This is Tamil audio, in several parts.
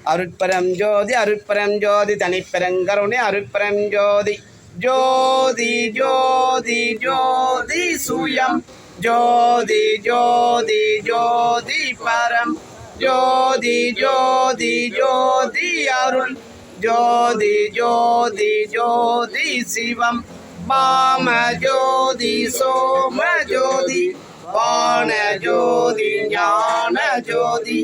அருட்பரம் ஜோதி அருட்பரம் ஜோதி தனிப்பெருங்கருணை அருட்பரம் ஜோதி ஜோதி ஜோதி ஜோதி சுயம் ஜோதி ஜோதி ஜோதி பரம் ஜோதி ஜோதி ஜோதி அருள் ஜோதி ஜோதி ஜோதி சிவம் வாம ஜோதி சோம ஜோதி வான ஜோதி ஞான ஜோதி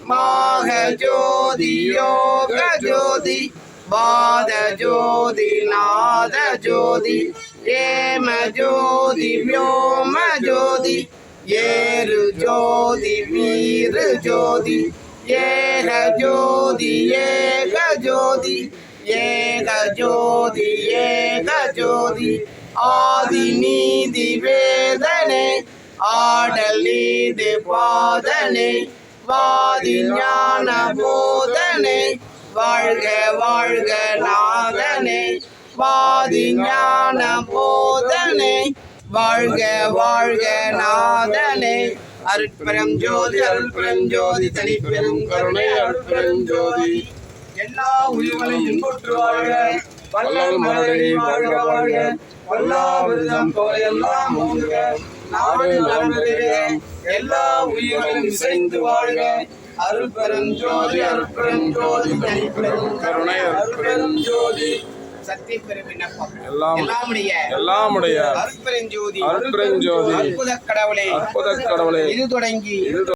மாக ஜோதி யோக ஜோதி வாத ஜோதி நாத ஜோதி ஏம ஜோதி व्योम ஜோதி ஏரு ஜோதி வீரு ஜோதி ஏக ஜோதி ஏக ஜோதி ஏக ஜோதி ஏக ஜோதி ஆதி நீதி வேதனை ஆடல் நீதி பாதனை வாதி ஞான போதனை வாழ்க வாழ்க நாதனை வாதி ஞான போதனை வாழ்க வாழ்க நாதனை அருட்பரம் ஜோதி அருட்பரம் ஜோதி தனிப்பெரும் கருணை அருட்பரம் ஜோதி எல்லா உயிர்களையும் இன்புற்று வாழ்க வள்ளல் மலரடி வாழ்க வாழ்க வல்லாவிரதம் போலெல்லாம் ஓங்குக நாடு நலம்பெறுக எல்லா உயிர்களும் இசைந்து வாழ்க அருட்பெரும் ஜோதி அருட்பெரும் ஜோதி தனிப்பெரும் கருணை அருட்பெரும் ஜோதி சக்தி பெருவிண்ணப்பம் எல்லாமுடைய அருட்பெரும் ஜோதி அற்புத கடவுளே இது தொடங்கி